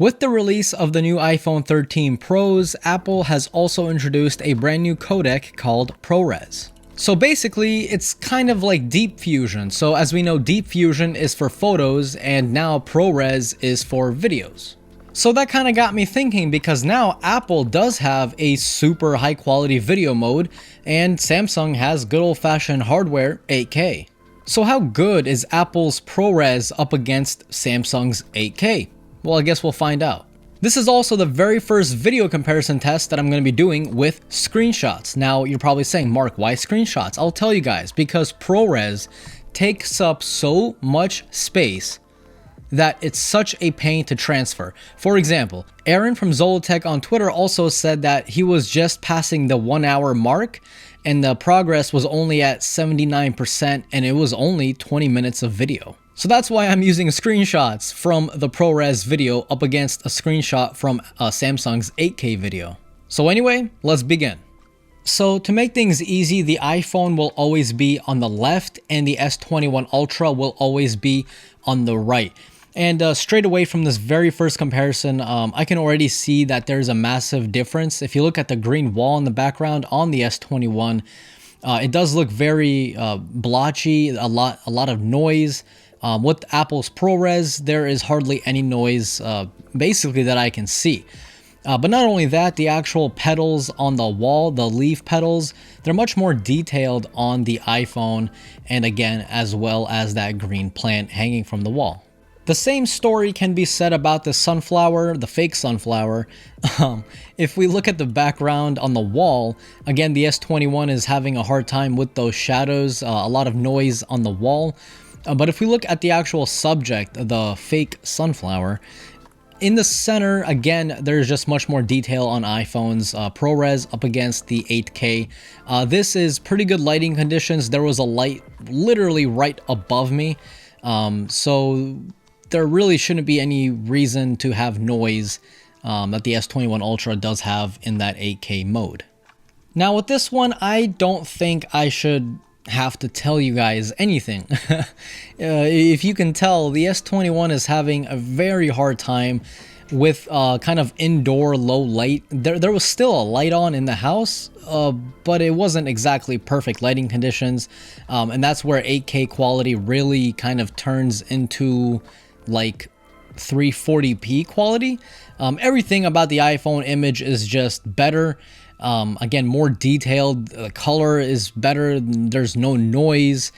With the release of the new iPhone 13 Pros, Apple has also introduced a brand new codec called ProRes. So basically, it's kind of like Deep Fusion. So as we know, Deep Fusion is for photos and now ProRes is for videos. So that kind of got me thinking, because now Apple does have a super high quality video mode and Samsung has good old fashioned hardware 8K. So how good is Apple's ProRes up against Samsung's 8K? Well, I guess we'll find out. This is also the very first video comparison test that I'm going to be doing with screenshots. Now, you're probably saying, Mark, why screenshots? I'll tell you guys, because ProRes takes up so much space that it's such a pain to transfer. For example, Aaron from Zolotech on Twitter also said that he was just passing the 1 hour mark and the progress was only at 79% and it was only 20 minutes of video. So that's why I'm using screenshots from the ProRes video up against a screenshot from Samsung's 8K video. So anyway, let's begin. So to make things easy, the iPhone will always be on the left and the S21 Ultra will always be on the right. And straight away from this very first comparison, I can already see that there's a massive difference. If you look at the green wall in the background on the S21, it does look very blotchy, a lot of noise. With Apple's ProRes, there is hardly any noise, basically, that I can see. But not only that, the actual petals on the wall, the leaf petals, they're much more detailed on the iPhone, and again, as well as that green plant hanging from the wall. The same story can be said about the sunflower, the fake sunflower. If we look at the background on the wall, again, the S21 is having a hard time with those shadows, a lot of noise on the wall. But if we look at the actual subject, the fake sunflower, in the center, again, there's just much more detail on iPhones. ProRes up against the 8K. This is pretty good lighting conditions. There was a light literally right above me. So there really shouldn't be any reason to have noise that the S21 Ultra does have in that 8K mode. Now with this one, I don't think I should have to tell you guys anything. If you can tell, the S21 is having a very hard time with kind of indoor low light. There was still a light on in the house, but it wasn't exactly perfect lighting conditions, and that's where 8K quality really kind of turns into like 340p quality. Everything about the iPhone image is just better. Again, more detailed, the color is better, there's no noise.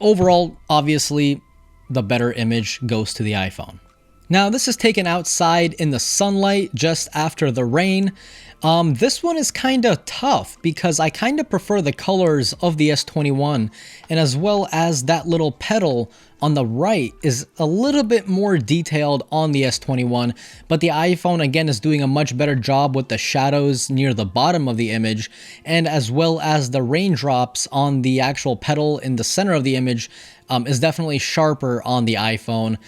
Overall, obviously, the better image goes to the iPhone. Now, this is taken outside in the sunlight just after the rain. This one is kind of tough because I kind of prefer the colors of the S21, and as well as that little petal on the right is a little bit more detailed on the S21, but the iPhone again is doing a much better job with the shadows near the bottom of the image, and as well as the raindrops on the actual petal in the center of the image is definitely sharper on the iPhone.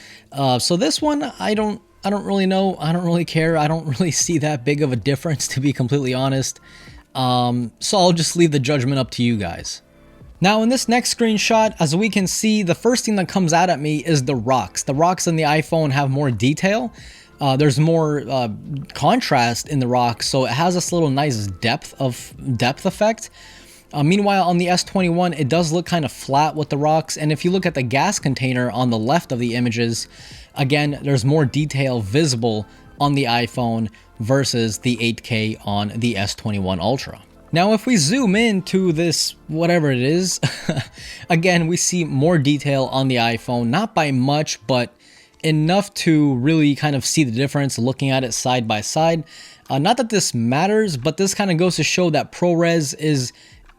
So this one, I don't really know. I don't really care. I don't really see that big of a difference, to be completely honest. So I'll just leave the judgment up to you guys. Now in this next screenshot, as we can see, the first thing that comes out at me is the rocks. The rocks in the iPhone have more detail. There's more contrast in the rocks, so it has this little nice depth effect. Meanwhile, on the S21, it does look kind of flat with the rocks, and if you look at the gas container on the left of the images, again, there's more detail visible on the iPhone versus the 8K on the S21 Ultra. Now, if we zoom in to this, whatever it is, again, we see more detail on the iPhone, not by much, but enough to really kind of see the difference looking at it side by side. Not that this matters, but this kind of goes to show that ProRes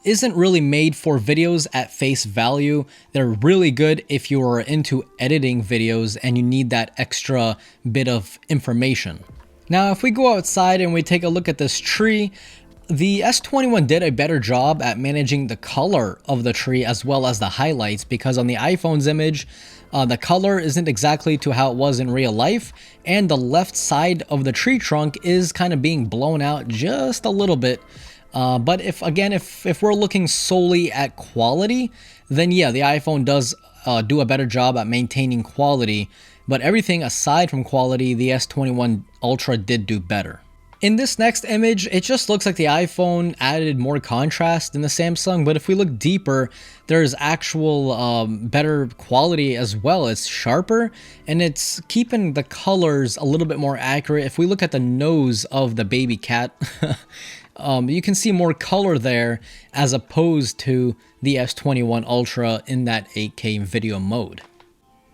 isn't really made for videos at face value. They're really good if you are into editing videos and you need that extra bit of information. Now, if we go outside and we take a look at this tree, the S21 did a better job at managing the color of the tree as well as the highlights, because on the iPhone's image, the color isn't exactly to how it was in real life, and the left side of the tree trunk is kind of being blown out just a little bit. But if we're looking solely at quality, then yeah, the iPhone does do a better job at maintaining quality but everything aside from quality, the S21 Ultra did do better. In this next image, it just looks like the iPhone added more contrast than the Samsung, but if we look deeper, there's actual better quality as well. It's sharper, and it's keeping the colors a little bit more accurate. If we look at the nose of the baby cat, you can see more color there as opposed to the S21 Ultra in that 8K video mode.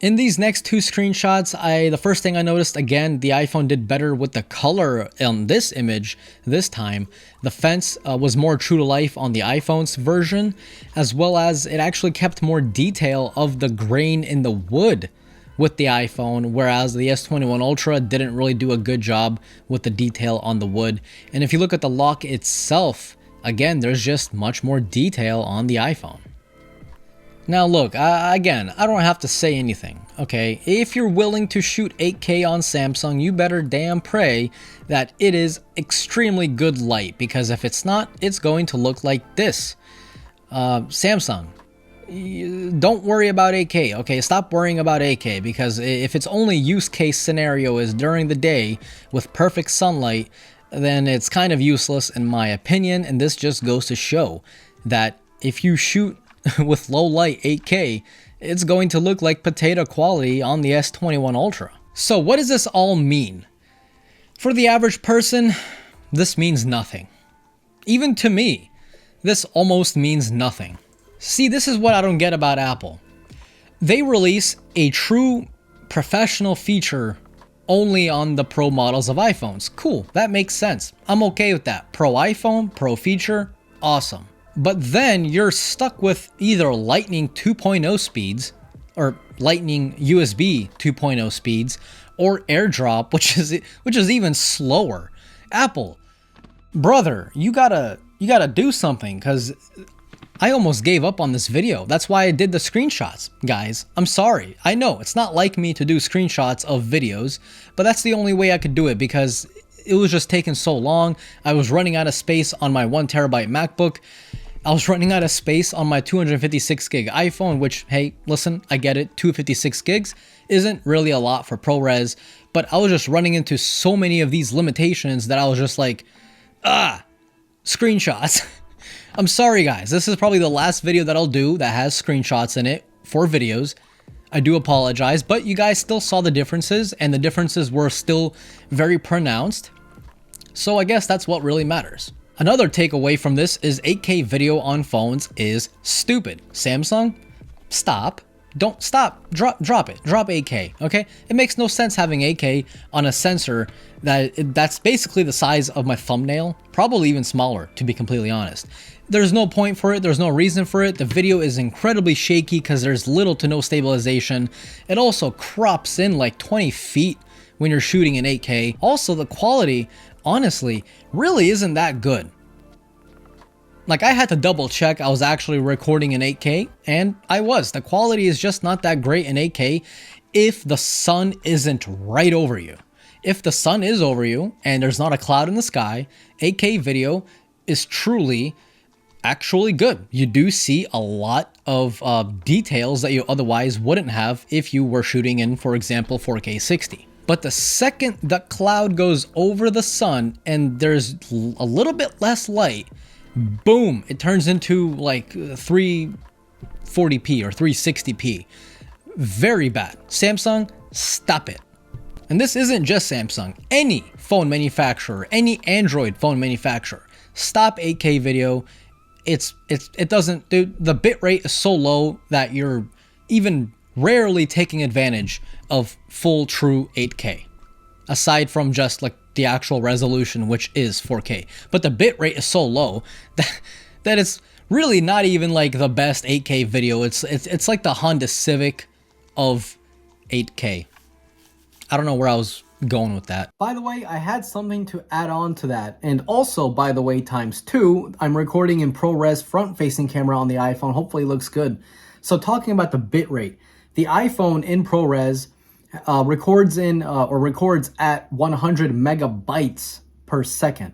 In these next two screenshots, the first thing I noticed, again, the iPhone did better with the color on this image this time. The fence was more true to life on the iPhone's version, as well as it actually kept more detail of the grain in the wood with the iPhone, whereas the S21 Ultra didn't really do a good job with the detail on the wood. And if you look at the lock itself, again, there's just much more detail on the iPhone. Now look, again, I don't have to say anything, okay? If you're willing to shoot 8K on Samsung, you better damn pray that it is extremely good light, because if it's not, it's going to look like this. Samsung, don't worry about 8K, okay? Stop worrying about 8K, because if its only use case scenario is during the day with perfect sunlight, then it's kind of useless in my opinion, and this just goes to show that if you shoot with low light 8K, it's going to look like potato quality on the S21 Ultra. So what does this all mean? For the average person, this means nothing. Even to me, this almost means nothing. See, this is what I don't get about Apple. They release a true professional feature only on the Pro models of iPhones. Cool, that makes sense. I'm okay with that. Pro iPhone, Pro feature, awesome. But then you're stuck with either Lightning 2.0 speeds, or Lightning USB 2.0 speeds, or AirDrop, which is even slower. Apple, brother, you gotta do something, because I almost gave up on this video. That's why I did the screenshots, guys. I'm sorry. I know it's not like me to do screenshots of videos, but that's the only way I could do it, because it was just taking so long. I was running out of space on my 1TB MacBook. I was running out of space on my 256 gig iPhone, which, hey, listen, I get it. 256 gigs isn't really a lot for ProRes, but I was just running into so many of these limitations that I was just like, screenshots. I'm sorry, guys. This is probably the last video that I'll do that has screenshots in it for videos. I do apologize, but you guys still saw the differences, and the differences were still very pronounced. So I guess that's what really matters. Another takeaway from this is 8K video on phones is stupid. Samsung, stop. Don't stop. Drop it. Drop 8K, okay? It makes no sense having 8K on a sensor that's basically the size of my thumbnail, probably even smaller, to be completely honest. There's no point for it. There's no reason for it. The video is incredibly shaky because there's little to no stabilization. It also crops in like 20 feet when you're shooting in 8K. Also, the quality, honestly, really isn't that good. Like, I had to double check I was actually recording in 8K, and I was. The quality is just not that great in 8K if the sun isn't right over you. If the sun is over you and there's not a cloud in the sky, 8K video is truly actually good. You do see a lot of details that you otherwise wouldn't have if you were shooting in, for example, 4K 60. But the second the cloud goes over the sun and there's a little bit less light, boom, it turns into like 340p or 360p. Very bad. Samsung, stop it. And this isn't just Samsung. Any phone manufacturer, any Android phone manufacturer, stop 8K video. It doesn't, dude, the bitrate is so low that you're even rarely taking advantage of full true 8K, aside from just like the actual resolution, which is 4K. But the bitrate is so low that it's really not even like the best 8K video. It's like the Honda Civic of 8K. I don't know where I was going with that. By the way, I had something to add on to that. And also, by the way, ×2, I'm recording in ProRes front-facing camera on the iPhone. Hopefully it looks good. So talking about the bitrate, the iPhone in ProRes records at 100 megabytes per second.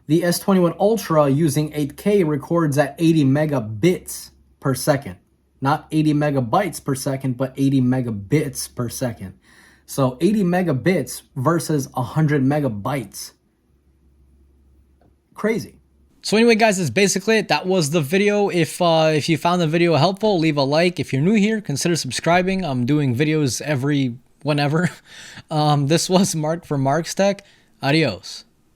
The S21 Ultra using 8K records at 80 megabits per second. Not 80 megabytes per second, but 80 megabits per second. So 80 megabits versus 100 megabytes. Crazy. So anyway, guys, that's basically it. That was the video. If you found the video helpful, leave a like. If you're new here, consider subscribing. I'm doing videos every whenever. This was Mark from Mark's Tech. Adios.